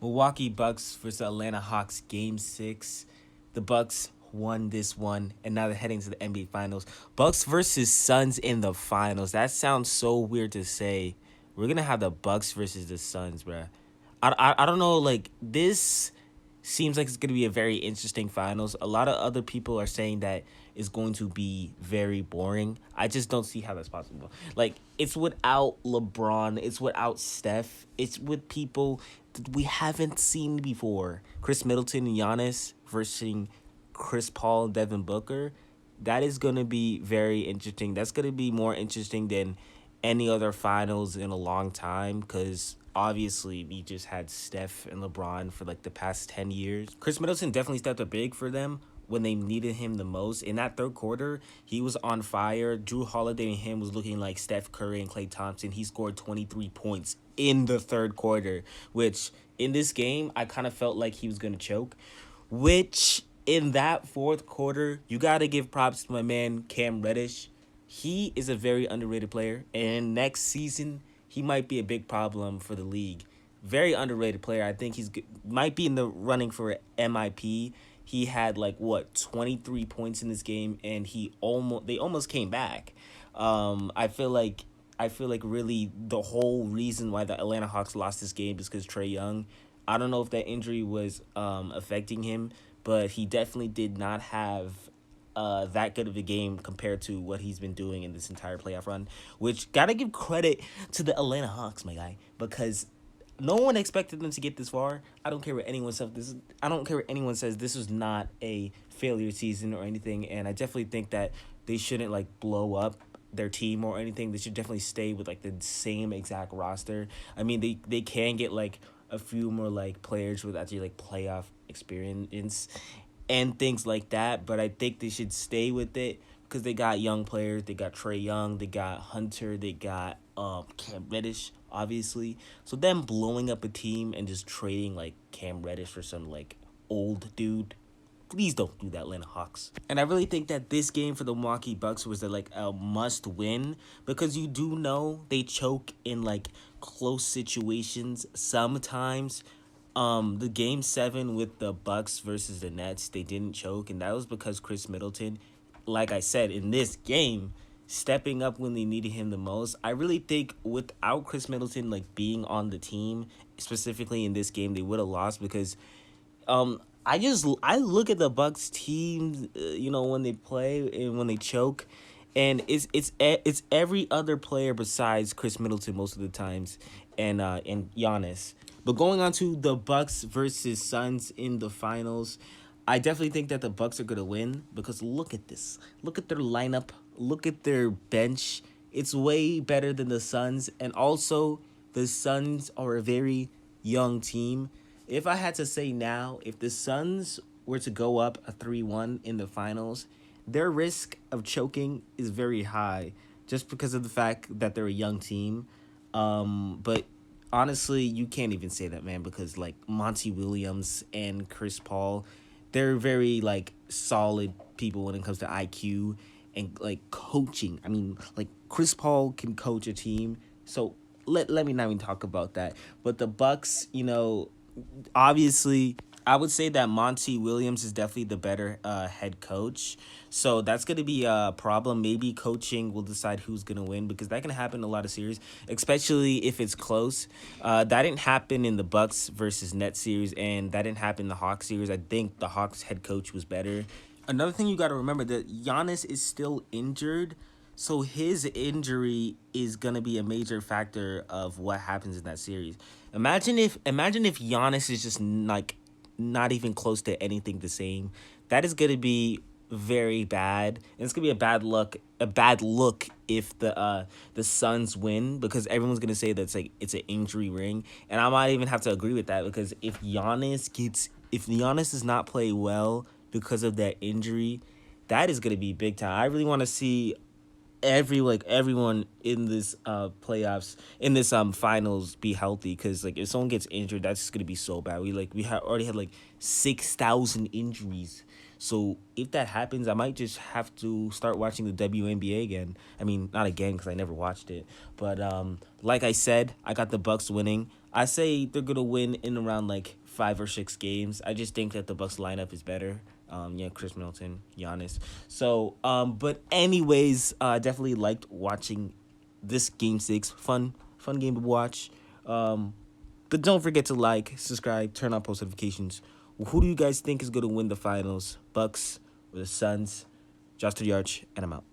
Milwaukee Bucks versus Atlanta Hawks Game 6. The Bucks won this one, and now they're heading to the NBA Finals. Bucks versus Suns in the finals. That sounds so weird to say. We're going to have the Bucks versus the Suns, bruh. I don't know, like, this seems like it's going to be a very interesting finals. A lot of other people are saying that it's going to be very boring. I just don't see how that's possible. Like, it's without LeBron. It's without Steph. It's with people that we haven't seen before. Chris Middleton and Giannis versus Chris Paul and Devin Booker. That is going to be very interesting. That's going to be more interesting than any other finals in a long time because obviously we just had Steph and LeBron for like the past 10 years. Chris Middleton definitely stepped up big for them when they needed him the most. In that third quarter, he was on fire. Drew Holiday and him was looking like Steph Curry and Klay Thompson. He scored 23 points in the third quarter, which in this game, I kind of felt like he was going to choke, which in that fourth quarter, you got to give props to my man Cam Reddish. He is a very underrated player, and next season, he might be a big problem for the league. Very underrated player. I think might be in the running for MIP. He had 23 points in this game, and they almost came back. I feel like really the whole reason why the Atlanta Hawks lost this game is because Trae Young. I don't know if that injury was affecting him, but he definitely did not have that good of a game compared to what he's been doing in this entire playoff run, which gotta give credit to the Atlanta Hawks, my guy, because no one expected them to get this far. I don't care what anyone says. I don't care what anyone says. This was not a failure season or anything, and I definitely think that they shouldn't blow up their team or anything. They should definitely stay with the same exact roster. I mean, they can get a few more players with actually playoff experience and things like that, but I think they should stay with it because they got young players. They got Trae Young, they got Hunter, they got Cam Reddish, obviously. So them blowing up a team and just trading Cam Reddish for some old dude, please don't do that, Atlanta Hawks. And I really think that this game for the Milwaukee Bucks was a must win because you do know they choke in close situations sometimes. The game 7 with the Bucks versus the Nets, they didn't choke, and that was because Chris Middleton, like I said, in this game, stepping up when they needed him the most. I really think without Chris Middleton being on the team, specifically in this game, they would have lost because I look at the Bucks team, when they play and when they choke, and it's every other player besides Chris Middleton most of the times, and Giannis. But going on to the Bucks versus Suns in the finals, I definitely think that the Bucks are gonna win because look at this, look at their lineup, look at their bench. It's way better than the Suns, and also the Suns are a very young team. If I had to say now, if the Suns were to go up a 3-1 in the finals, their risk of choking is very high just because of the fact that they're a young team. But honestly, you can't even say that, man, because Monty Williams and Chris Paul, they're very solid people when it comes to IQ and coaching. I mean, Chris Paul can coach a team, so let me not even talk about that. But the Bucks, obviously, I would say that Monty Williams is definitely the better head coach. So that's going to be a problem. Maybe coaching will decide who's going to win because that can happen in a lot of series, especially if it's close. That didn't happen in the Bucks versus Nets series, and that didn't happen in the Hawks series. I think the Hawks head coach was better. Another thing you got to remember that Giannis is still injured. So his injury is going to be a major factor of what happens in that series. Imagine if Giannis is just not even close to anything the same. That is going to be very bad. And it's going to be a bad look if the Suns win because everyone's going to say that it's an injury ring. And I might even have to agree with that because if Giannis does not play well because of that injury, that is going to be big time. I really want to see everyone in this playoffs in this finals be healthy because if someone gets injured, that's just gonna be so bad. We already had 6,000 injuries, So if that happens, I might just have to start watching the WNBA again. I mean, not again because I never watched it. But like I said, I got the Bucks winning. I say they're gonna win in around like 5 or 6 games. I just think that the Bucks lineup is better. Khris Middleton, Giannis. So, but anyways, definitely liked watching this game 6. Fun game to watch. But don't forget to like, subscribe, turn on post notifications. Who do you guys think is going to win the finals? Bucks or the Suns? Josh to the Arch, and I'm out.